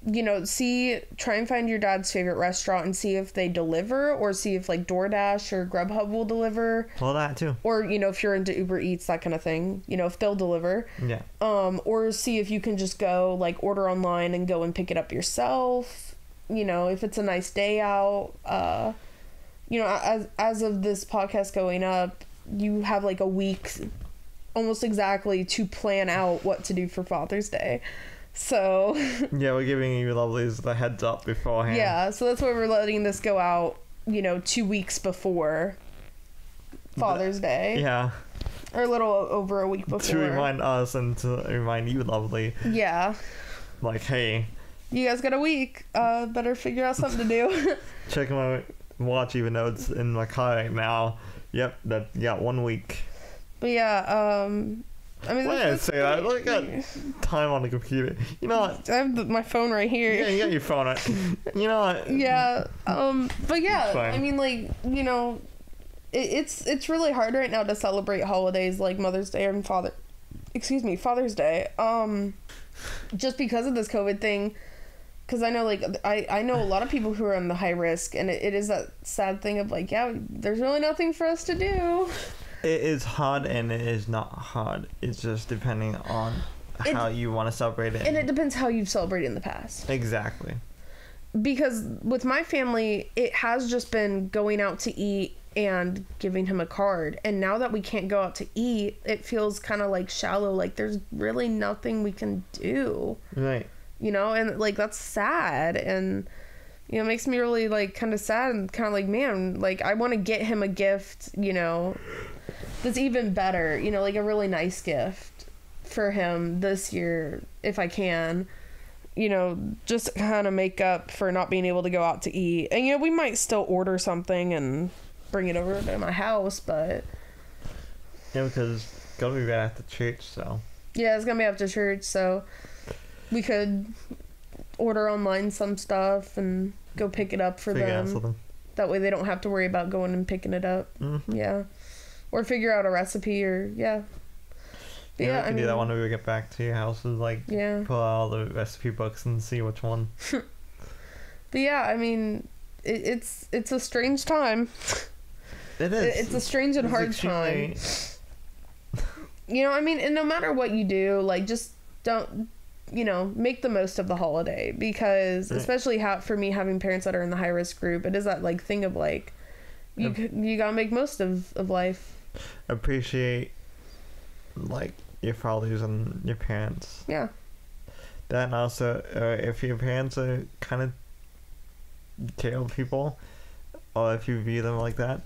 [SPEAKER 4] try and find your dad's favorite restaurant and see if they deliver, or see if like DoorDash or Grubhub will deliver.
[SPEAKER 3] Well, that too.
[SPEAKER 4] Or, if you're into Uber Eats, that kind of thing, if they'll deliver.
[SPEAKER 3] Yeah.
[SPEAKER 4] Or see if you can just go like order online and go and pick it up yourself. If it's a nice day out, as of this podcast going up, you have like a week almost exactly to plan out what to do for Father's Day. So
[SPEAKER 3] yeah, we're giving you lovelies the heads up beforehand.
[SPEAKER 4] Yeah, so that's why we're letting this go out 2 weeks before Father's Day.
[SPEAKER 3] Yeah,
[SPEAKER 4] or a little over a week before,
[SPEAKER 3] to remind us and to remind you, lovely.
[SPEAKER 4] Yeah,
[SPEAKER 3] like, hey,
[SPEAKER 4] you guys got a week, better figure out something to do.
[SPEAKER 3] Check my watch, even though it's in my car right now. Yep, that 1 week.
[SPEAKER 4] But yeah, I mean,
[SPEAKER 3] why did I say that? I got time on the computer. You know what?
[SPEAKER 4] I have my phone right here.
[SPEAKER 3] Yeah, you got your phone right. You know what?
[SPEAKER 4] Yeah. But yeah, I mean, like, it's really hard right now to celebrate holidays like Mother's Day and Father's Day. Just because of this COVID thing. Because I know, like, I know a lot of people who are on the high risk, and it is that sad thing of like, yeah, there's really nothing for us to do.
[SPEAKER 3] It is hard and it is not hard. It's just depending on how you want to celebrate it.
[SPEAKER 4] And it depends how you've celebrated in the past.
[SPEAKER 3] Exactly.
[SPEAKER 4] Because with my family, it has just been going out to eat and giving him a card. And now that we can't go out to eat, it feels kind of like shallow. Like there's really nothing we can do. Right. And like that's sad. And it makes me really like kind of sad and kind of like, man, like I want to get him a gift, that's even better, like a really nice gift for him this year if I can, just kind of make up for not being able to go out to eat. And we might still order something and bring it over to my house, but
[SPEAKER 3] yeah, because it's gonna be right after church, so
[SPEAKER 4] yeah, it's gonna be after church, so we could order online some stuff and go pick it up for them. That way they don't have to worry about going and picking it up. Mm-hmm. Yeah. Or figure out a recipe, or yeah.
[SPEAKER 3] But yeah, we can do that when we get back to your house. Is like pull out all the recipe books and see which one.
[SPEAKER 4] But yeah, I mean, it's a strange time.
[SPEAKER 3] It is.
[SPEAKER 4] It's a strange and hard time. I mean, and no matter what you do, like just don't, make the most of the holiday, because especially for me having parents that are in the high risk group, it is that like thing of like you gotta make most of life. Appreciate
[SPEAKER 3] like your fathers and your parents.
[SPEAKER 4] Yeah.
[SPEAKER 3] That, and also if your parents are kind of terrible people, or if you view them like that,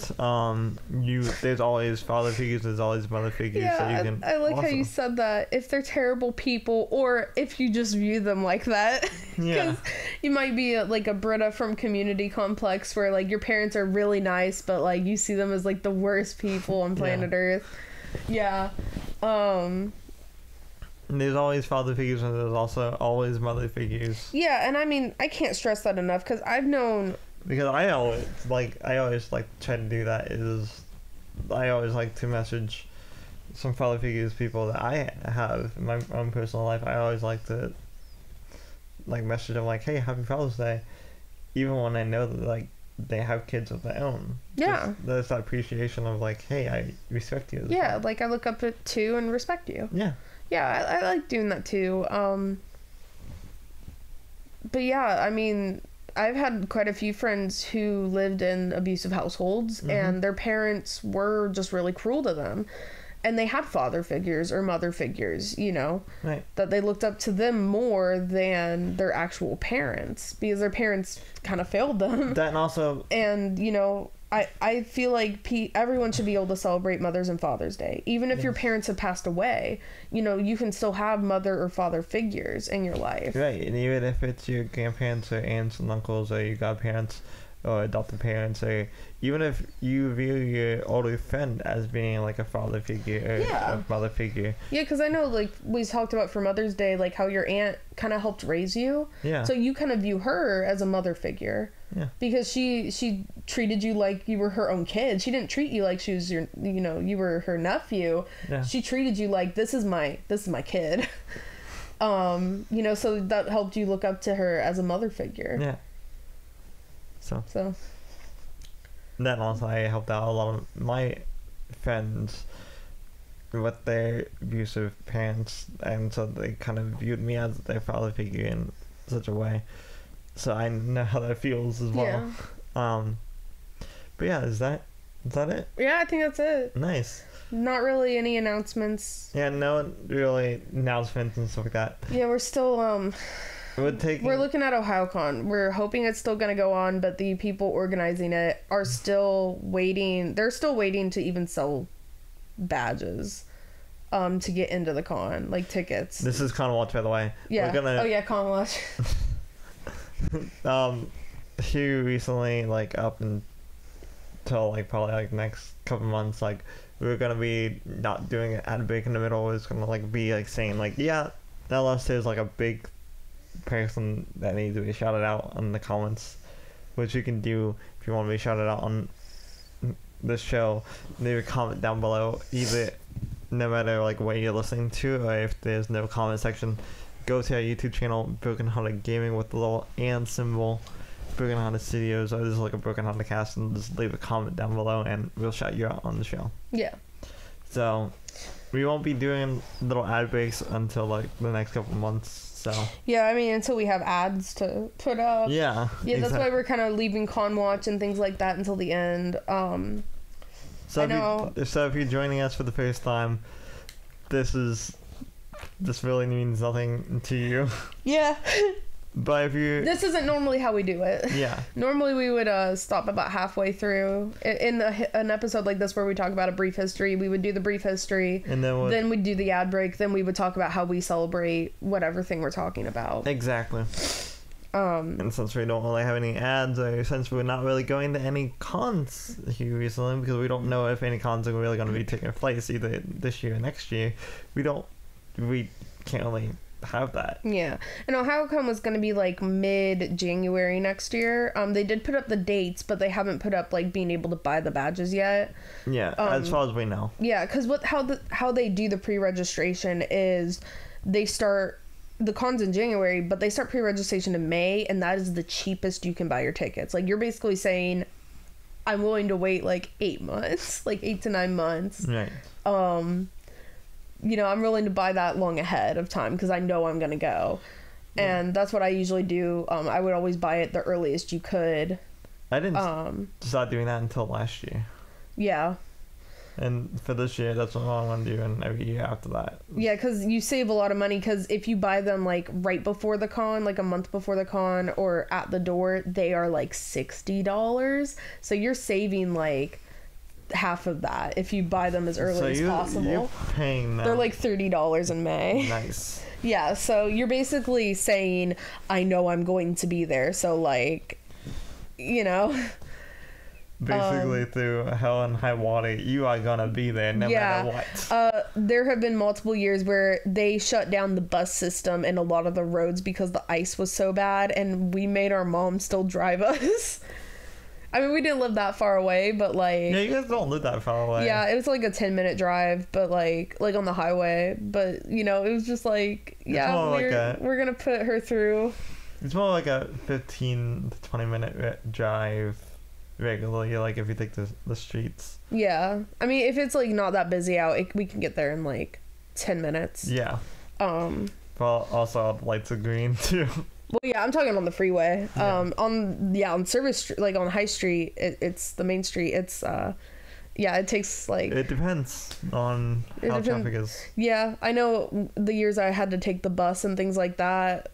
[SPEAKER 3] there's always father figures, there's always mother figures.
[SPEAKER 4] Yeah,
[SPEAKER 3] so you can
[SPEAKER 4] I like how you said that. If they're terrible people, or if you just view them like that. Yeah. You might be like a Britta from Community Complex, where like your parents are really nice, but like you see them as like the worst people on planet Earth. Yeah.
[SPEAKER 3] There's always father figures, and there's also always mother figures.
[SPEAKER 4] Yeah, and I mean, I can't stress that enough, because I've known...
[SPEAKER 3] Because I always try to do that, I always like to message some father figures, people that I have in my own personal life. I always like to like message them like, hey, happy Father's Day, even when I know that like they have kids of their own.
[SPEAKER 4] Yeah.
[SPEAKER 3] Just, there's that appreciation of like, hey, I respect you.
[SPEAKER 4] Yeah, like I look up to and respect you. Yeah. Yeah, I like doing that too. But yeah, I mean, I've had quite a few friends who lived in abusive households, and their parents were just really cruel to them. And they had father figures or mother figures, right, that they looked up to them more than their actual parents, because their parents kind of failed them.
[SPEAKER 3] That, and also... And,
[SPEAKER 4] I feel like everyone should be able to celebrate Mother's and Father's Day. Even if your parents have passed away, you can still have mother or father figures in your life.
[SPEAKER 3] Right, and even if it's your grandparents or aunts and uncles or your godparents or adopted parents, or even if you view your older friend as being like a father figure or a mother figure.
[SPEAKER 4] Yeah, because I know, like, we talked about for Mother's Day, like how your aunt kind of helped raise you. Yeah. So you kind of view her as a mother figure. Yeah. Because she treated you like you were her own kid. She didn't treat you like she was your, you were her nephew. Yeah. She treated you like, this is my kid. You know, so that helped you look up to her as a mother figure.
[SPEAKER 3] Yeah. So. Then also I helped out a lot of my friends with their abusive parents, and so they kind of viewed me as their father figure in such a way. So I know how that feels as well. Yeah. But yeah, is that it?
[SPEAKER 4] Yeah, I think that's it.
[SPEAKER 3] Nice.
[SPEAKER 4] Not really any announcements.
[SPEAKER 3] Yeah, no really announcements and stuff like that.
[SPEAKER 4] Yeah, we're still we're looking at OhioCon. We're hoping it's still gonna go on, but the people organizing it are still waiting. They're still waiting to even sell badges to get into the con, like tickets.
[SPEAKER 3] This is Con Watch, by the way.
[SPEAKER 4] Yeah.
[SPEAKER 3] Oh
[SPEAKER 4] yeah, Con Watch.
[SPEAKER 3] Here recently, like up until like probably like next couple months, like we're gonna be not doing an ad break in the middle. It's gonna like be like saying like, yeah, unless there's like a big person that needs to be shouted out in the comments, which you can do if you want to be shouted out on this show. Leave a comment down below, either no matter like what you're listening to, or if there's no comment section, go to our YouTube channel, Broken Hearted Gaming with the little and symbol, Broken Hearted Studios, or just like a Broken Hearted Cast, and just leave a comment down below and we'll shout you out on the show.
[SPEAKER 4] Yeah.
[SPEAKER 3] So we won't be doing little ad breaks until like the next couple months. So
[SPEAKER 4] yeah, I mean, until we have ads to put up.
[SPEAKER 3] Yeah.
[SPEAKER 4] Yeah, that's why we're kind of leaving Con Watch and things like that until the end.
[SPEAKER 3] So if you're joining us for the first time, this really means nothing to you.
[SPEAKER 4] Yeah.
[SPEAKER 3] But if you...
[SPEAKER 4] This isn't normally how we do it.
[SPEAKER 3] Yeah.
[SPEAKER 4] Normally we would stop about halfway through. In an episode like this where we talk about a brief history, we would do the brief history. And then we'd do the ad break. Then we would talk about how we celebrate whatever thing we're talking about.
[SPEAKER 3] Exactly. And since we don't really have any ads, or since we're not really going to any cons here recently, because we don't know if any cons are really going to be taking place either this year or next year, we can't really have that.
[SPEAKER 4] Yeah. And OhioCon was going to be like mid-January next year. They did put up the dates, but they haven't put up like being able to buy the badges yet.
[SPEAKER 3] Yeah, as far as we know.
[SPEAKER 4] Yeah, because how they do the pre-registration is they start the con's in January, but they start pre-registration in May, and that is the cheapest you can buy your tickets. Like, you're basically saying, I'm willing to wait like 8 months, like 8 to 9 months.
[SPEAKER 3] Right.
[SPEAKER 4] You know, I'm willing to buy that long ahead of time because I know I'm gonna go, and that's what I usually do. I would always buy it the earliest you could.
[SPEAKER 3] I didn't start doing that until last year.
[SPEAKER 4] Yeah.
[SPEAKER 3] And for this year, that's what I want to do, and every year after that.
[SPEAKER 4] Yeah, because you save a lot of money, because if you buy them, like, right before the con, like a month before the con, or at the door, they are, like, $60. So you're saving, like, half of that if you buy them as early as possible.
[SPEAKER 3] You're paying them.
[SPEAKER 4] They're, like, $30 in May.
[SPEAKER 3] Nice.
[SPEAKER 4] Yeah, so you're basically saying, I know I'm going to be there, so, like, you know...
[SPEAKER 3] Basically, through hell and high water, you are gonna be there no matter what.
[SPEAKER 4] There have been multiple years where they shut down the bus system in a lot of the roads because the ice was so bad, and we made our mom still drive us. I mean, we didn't live that far away, but like...
[SPEAKER 3] Yeah, you guys don't live that far away.
[SPEAKER 4] Yeah, it was like a 10-minute drive, but like on the highway. But, you know, it was just like, yeah, we're gonna put her through.
[SPEAKER 3] It's more like a 15 to 20-minute drive regularly, like if you take the streets.
[SPEAKER 4] Yeah, I mean, if it's like not that busy out, we can get there in like 10 minutes.
[SPEAKER 3] Yeah. Well, also lights are green too.
[SPEAKER 4] Well, yeah, I'm talking on the freeway.
[SPEAKER 3] Yeah.
[SPEAKER 4] On Service Street, like on High Street, it's the main street. It's it takes like...
[SPEAKER 3] It depends on how traffic is.
[SPEAKER 4] Yeah, I know the years I had to take the bus and things like that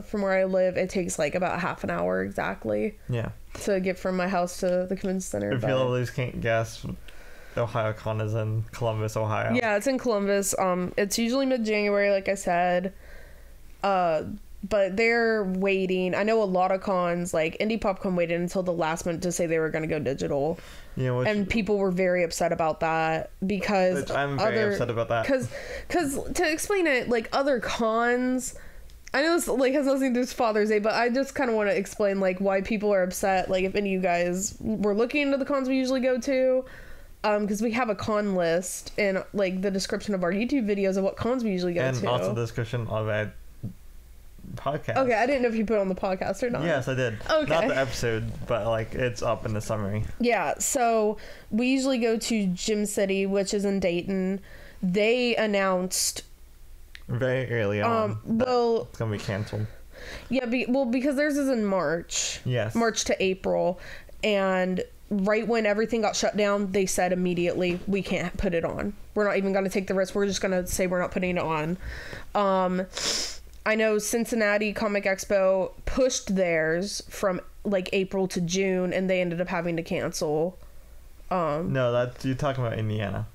[SPEAKER 4] from where I live, it takes like about half an hour exactly.
[SPEAKER 3] Yeah.
[SPEAKER 4] To get from my house to the convention center.
[SPEAKER 3] If you at least can't guess, OhioCon is in Columbus, Ohio.
[SPEAKER 4] Yeah, it's in Columbus. It's usually mid-January, like I said. But they're waiting. I know a lot of cons, like Indie PopCon, waited until the last minute to say they were going to go digital. Yeah, and people were very upset about that because...
[SPEAKER 3] I'm very upset about that.
[SPEAKER 4] Because to explain it, like other cons... I know this like has nothing to do with Father's Day, but I just kind of want to explain like why people are upset. Like if any of you guys were looking into the cons we usually go to, because we have a con list in like the description of our YouTube videos of what cons we usually go to.
[SPEAKER 3] And also the description of our podcast.
[SPEAKER 4] Okay, I didn't know if you put it on the podcast or not.
[SPEAKER 3] Yes, I did.
[SPEAKER 4] Okay.
[SPEAKER 3] Not the episode, but like it's up in the summary.
[SPEAKER 4] Yeah, so we usually go to Gym City, which is in Dayton. They announced
[SPEAKER 3] Very early on.
[SPEAKER 4] well,
[SPEAKER 3] it's gonna be canceled.
[SPEAKER 4] yeah, because theirs is in March.
[SPEAKER 3] Yes.
[SPEAKER 4] March to April, and right when everything got shut down, they said immediately, we can't put it on. We're not even going to take the risk. We're just going to say we're not putting it on. I know Cincinnati Comic Expo pushed theirs from like April to June, and they ended up having to cancel.
[SPEAKER 3] No, you're talking about Indiana.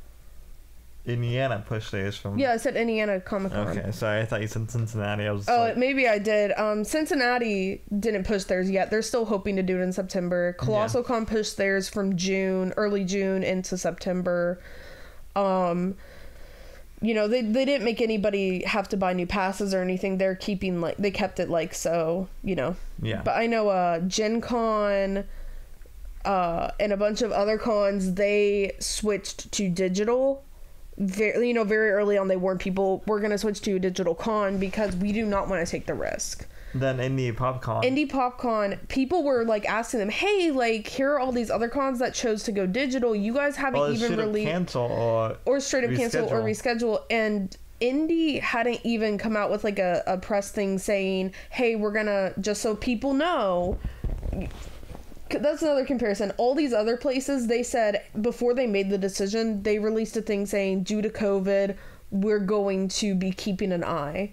[SPEAKER 3] Indiana pushed theirs from...
[SPEAKER 4] Yeah, I said Indiana Comic Con.
[SPEAKER 3] Okay, sorry, I thought you said Cincinnati. I was
[SPEAKER 4] Maybe I did. Cincinnati didn't push theirs yet. They're still hoping to do it in September. Colossal Con pushed theirs from early June into September. They didn't make anybody have to buy new passes or anything. They're keeping they kept it so. Yeah. But I know Gen Con and a bunch of other cons, they switched to digital. Very early on, they warned people, we're going to switch to a digital con because we do not want to take the risk.
[SPEAKER 3] Then Indie PopCon, people were asking them, hey, here are all these other cons that chose to go digital. You guys haven't even released, cancel or straight up
[SPEAKER 4] cancel or reschedule. And Indie hadn't even come out with a press thing saying, hey, we're gonna, just so people know. That's another comparison. All these other places, they said before they made the decision, they released a thing saying, due to COVID, we're going to be keeping an eye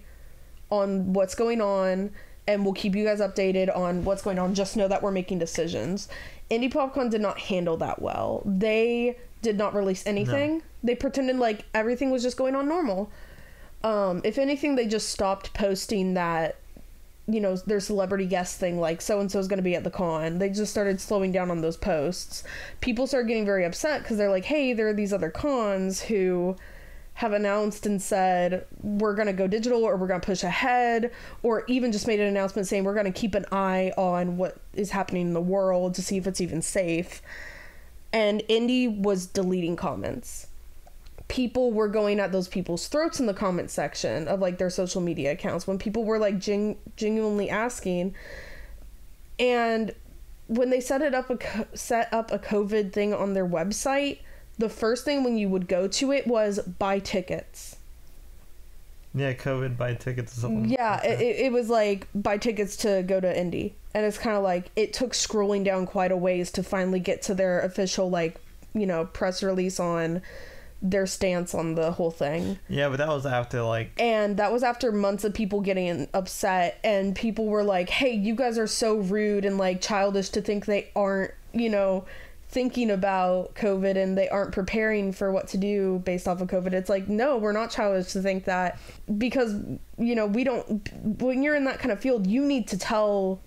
[SPEAKER 4] on what's going on, and we'll keep you guys updated on what's going on. Just know that we're making decisions. Indie PopCon did not handle that well. They did not release anything. No. They pretended like everything was just going on normal. If anything, they just stopped posting that, their celebrity guest thing, so-and-so is going to be at the con. They just started slowing down on those posts. People started getting very upset because they're like, hey, there are these other cons who have announced and said, we're going to go digital, or we're going to push ahead, or even just made an announcement saying we're going to keep an eye on what is happening in the world to see if it's even safe. And Indy was deleting comments. People were going at those people's throats in the comment section of their social media accounts when people were genuinely asking. And when they set up a COVID thing on their website, the first thing when you would go to it was buy tickets.
[SPEAKER 3] Yeah, COVID buy tickets or something.
[SPEAKER 4] Yeah, it was buy tickets to go to Indy. And it's kind of it took scrolling down quite a ways to finally get to their official press release on their stance on the whole thing.
[SPEAKER 3] Yeah, but that was after
[SPEAKER 4] and that was after months of people getting upset, and people were like, hey, you guys are so rude and childish to think they aren't thinking about COVID and they aren't preparing for what to do based off of COVID. It's no, we're not childish to think that, because we don't, when you're in that kind of field, you need to tell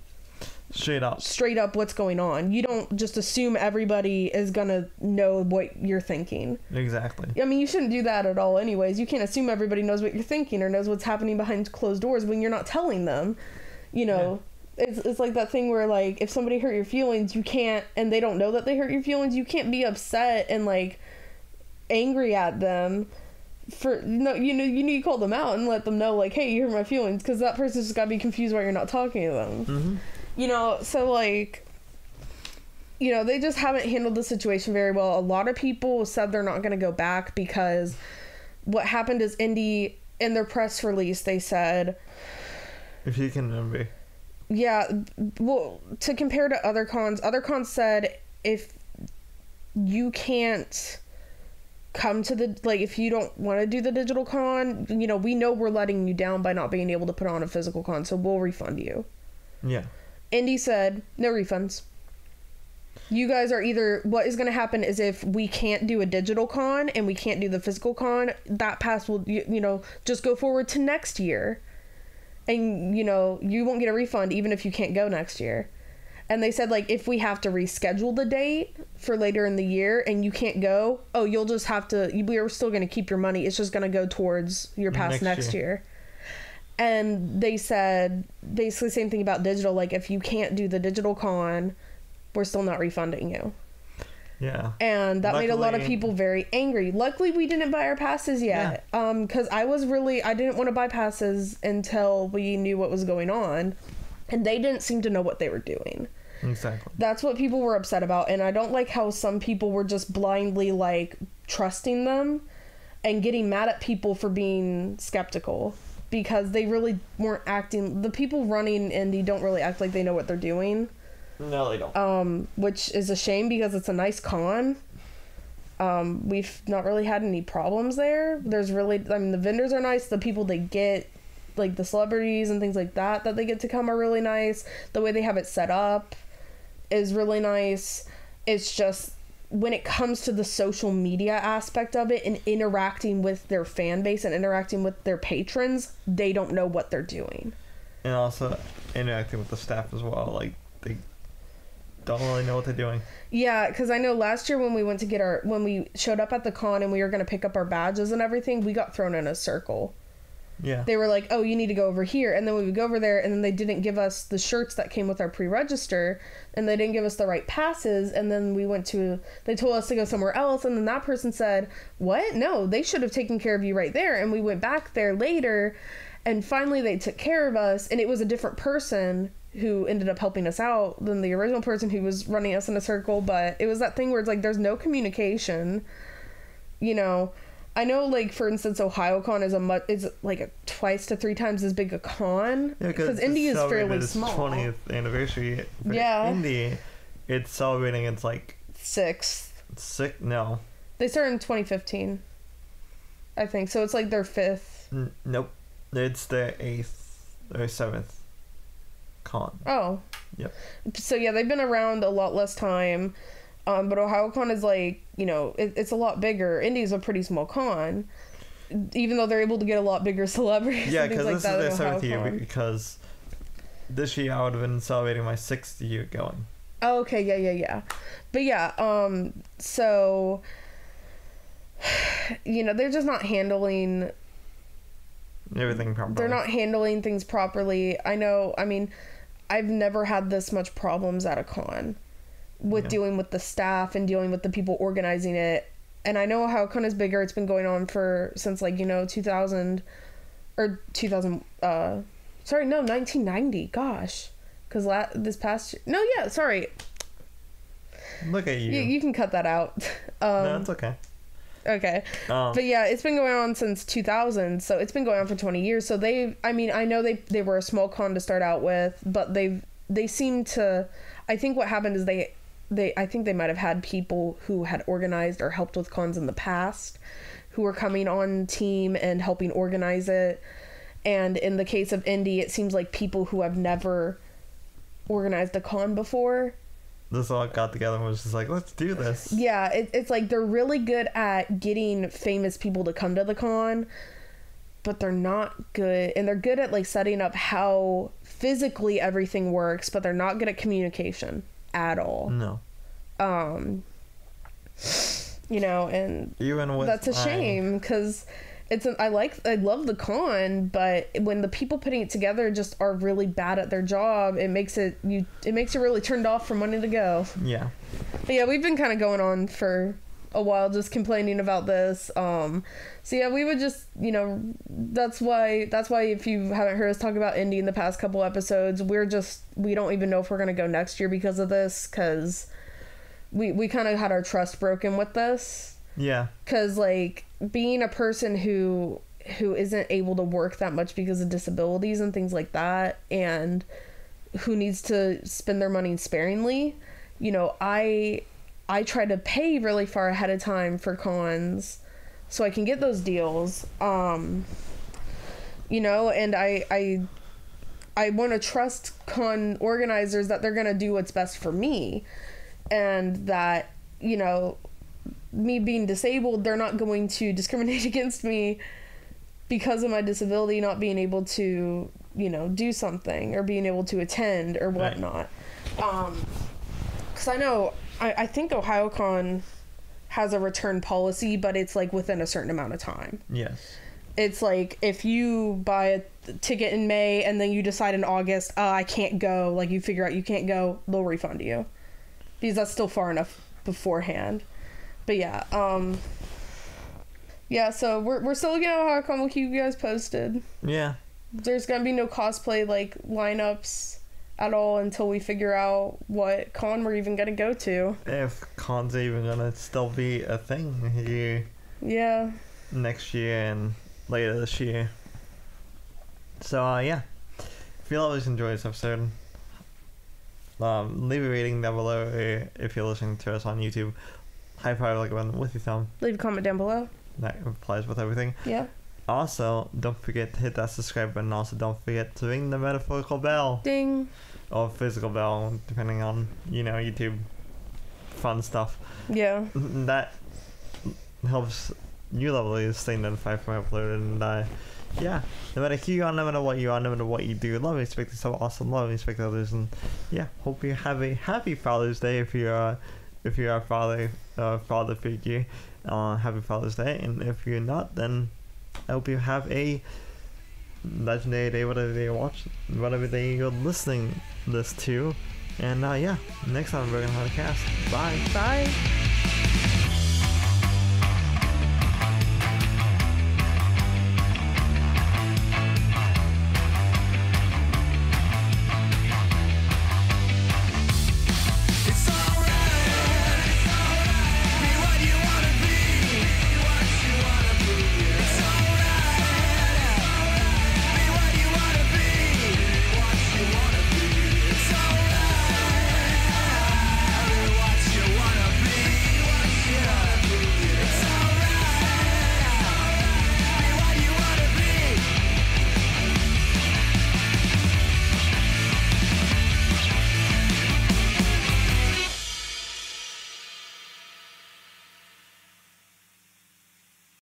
[SPEAKER 4] straight up what's going on. You don't just assume everybody is gonna know what you're thinking.
[SPEAKER 3] Exactly.
[SPEAKER 4] I mean, you shouldn't do that at all anyways. You can't assume everybody knows what you're thinking or knows what's happening behind closed doors when you're not telling them. Yeah. It's like that thing where if somebody hurt your feelings, you can't, and they don't know that they hurt your feelings, you can't be upset and angry at them for you need to call them out and let them know hey, you hurt my feelings, because that person's just gotta be confused why you're not talking to them.
[SPEAKER 3] Mm-hmm.
[SPEAKER 4] So they just haven't handled the situation very well. A lot of people said they're not going to go back because what happened is Indy, in their press release, they said,
[SPEAKER 3] if you can remember.
[SPEAKER 4] Yeah, well, to compare to other cons said if you can't come to the, if you don't want to do the digital con, we know we're letting you down by not being able to put on a physical con, so we'll refund you.
[SPEAKER 3] Yeah.
[SPEAKER 4] Indy said, no refunds. You guys are either, what is going to happen is if we can't do a digital con and we can't do the physical con, that pass will, just go forward to next year. And, you won't get a refund even if you can't go next year. And they said, if we have to reschedule the date for later in the year and you can't go, you'll just have to, we're still going to keep your money. It's just going to go towards your pass next year. And they said basically the same thing about digital. If you can't do the digital con, we're still not refunding you.
[SPEAKER 3] Yeah.
[SPEAKER 4] And that made a lot of
[SPEAKER 3] Luckily-
[SPEAKER 4] people very angry. Luckily, we didn't buy our passes yet. Because I didn't want to buy passes until we knew what was going on. And they didn't seem to know what they were doing.
[SPEAKER 3] Exactly.
[SPEAKER 4] That's what people were upset about. And I don't like how some people were just blindly, like, trusting them and getting mad at people for being skeptical. Because they really weren't acting... The people running Indy don't really act like they know what they're doing.
[SPEAKER 3] No, they don't.
[SPEAKER 4] Which is a shame because it's a nice con. We've not really had any problems there. There's really... I mean, the vendors are nice. The people they get... Like, the celebrities and things like that they get to come are really nice. The way they have it set up is really nice. It's just... When it comes to the social media aspect of it and interacting with their fan base and interacting with their patrons, they don't know what they're doing.
[SPEAKER 3] And also interacting with the staff as well. Like, they don't really know what they're doing.
[SPEAKER 4] Yeah, because I know last year when we went to get when we showed up at the con and we were going to pick up our badges and everything, we got thrown in a circle.
[SPEAKER 3] Yeah.
[SPEAKER 4] They were like, oh, you need to go over here. And then we would go over there, and then they didn't give us the shirts that came with our pre-register, and they didn't give us the right passes. And then they told us to go somewhere else. And then that person said, what? No, they should have taken care of you right there. And we went back there later, and finally they took care of us. And it was a different person who ended up helping us out than the original person who was running us in a circle. But it was that thing where it's like, there's no communication, you know. I know, like, for instance, OhioCon is like a twice to 3 times as big a con.
[SPEAKER 3] Yeah,
[SPEAKER 4] because Indy is fairly small.
[SPEAKER 3] 20th anniversary. But
[SPEAKER 4] Yeah.
[SPEAKER 3] Indy, it's celebrating its, like...
[SPEAKER 4] 6th.
[SPEAKER 3] No.
[SPEAKER 4] They started in 2015, I think. So it's like their 5th.
[SPEAKER 3] Nope. It's their 8th or 7th con.
[SPEAKER 4] Oh.
[SPEAKER 3] Yep.
[SPEAKER 4] So, yeah, they've been around a lot less time. But OhioCon is like, you know, it's a lot bigger. Indy's a pretty small con, even though they're able to get a lot bigger celebrities.
[SPEAKER 3] Yeah,
[SPEAKER 4] and things
[SPEAKER 3] because
[SPEAKER 4] like
[SPEAKER 3] this is
[SPEAKER 4] that
[SPEAKER 3] their
[SPEAKER 4] at
[SPEAKER 3] 7th year,
[SPEAKER 4] OhioCon.
[SPEAKER 3] because this year I would have been celebrating my 6th year going.
[SPEAKER 4] Oh, okay, yeah. But yeah, so, you know, they're just not handling
[SPEAKER 3] Everything properly.
[SPEAKER 4] They're not handling things properly. I know, I mean, I've never had this much problems at a con with dealing with the staff and dealing with the people organizing it. And I know how con is bigger. It's been going on since, like, you know, 1990. Gosh. Because this past year... No, yeah, sorry.
[SPEAKER 3] Look at you.
[SPEAKER 4] You can cut that out.
[SPEAKER 3] No, it's okay.
[SPEAKER 4] Okay. But yeah, it's been going on since 2000, so it's been going on for 20 years. So I know they were a small con to start out with, but they seem to... I think what happened is I think they might have had people who had organized or helped with cons in the past who were coming on team and helping organize it. And in the case of Indy, it seems like people who have never organized a con before.
[SPEAKER 3] This all got together and was just like, let's do this.
[SPEAKER 4] Yeah, it's like they're really good at getting famous people to come to the con, but they're not good. And they're good at, like, setting up how physically everything works, but they're not good at communication at all.
[SPEAKER 3] No.
[SPEAKER 4] You know, and that's a shame, because I love the con, but when the people putting it together just are really bad at their job, it makes you really turned off from wanting to go.
[SPEAKER 3] Yeah.
[SPEAKER 4] But yeah, we've been kind of going on for a while just complaining about this. So yeah, we would just, you know, that's why if you haven't heard us talk about Indy in the past couple episodes, we don't even know if we're going to go next year because of this, because we kind of had our trust broken with this.
[SPEAKER 3] Yeah.
[SPEAKER 4] Because, like, being a person who isn't able to work that much because of disabilities and things like that, and who needs to spend their money sparingly, you know, I try to pay really far ahead of time for cons so I can get those deals. You know, and I want to trust con organizers that they're going to do what's best for me, and that, you know, me being disabled, they're not going to discriminate against me because of my disability not being able to, you know, do something or being able to attend or whatnot. Because I know, I think OhioCon has a return policy, but it's, like, within a certain amount of time.
[SPEAKER 3] Yes.
[SPEAKER 4] It's like, if you buy a ticket in May and then you decide in August, I can't go, like, you figure out you can't go, they'll refund you. Because that's still far enough beforehand. But yeah, so we're still looking at how come. We'll keep you guys posted.
[SPEAKER 3] Yeah.
[SPEAKER 4] There's gonna be no cosplay like lineups at all until we figure out what con we're even gonna go to.
[SPEAKER 3] If cons are even gonna still be a thing here.
[SPEAKER 4] Yeah.
[SPEAKER 3] Next year and later this year. So yeah. If you always enjoy this episode, leave a rating down below if you're listening to us on YouTube. High five like a button with your thumb.
[SPEAKER 4] Leave a comment down below.
[SPEAKER 3] That applies with everything.
[SPEAKER 4] Yeah.
[SPEAKER 3] Also, don't forget to hit that subscribe button. Also, don't forget to ring the metaphorical bell.
[SPEAKER 4] Ding.
[SPEAKER 3] Or physical bell, depending on, YouTube fun stuff.
[SPEAKER 4] Yeah.
[SPEAKER 3] That helps you lovely stay notified from upload. And yeah, no matter who you are, no matter what you are, no matter what you do, love and respect yourself, awesome, love and respect others. And yeah, hope you have a happy Father's Day if you're a father figure. Happy Father's Day. And if you're not, then I hope you have a legendary day, whatever day you're listening this to. And yeah, next time we're gonna have a cast. Bye.
[SPEAKER 4] Bye.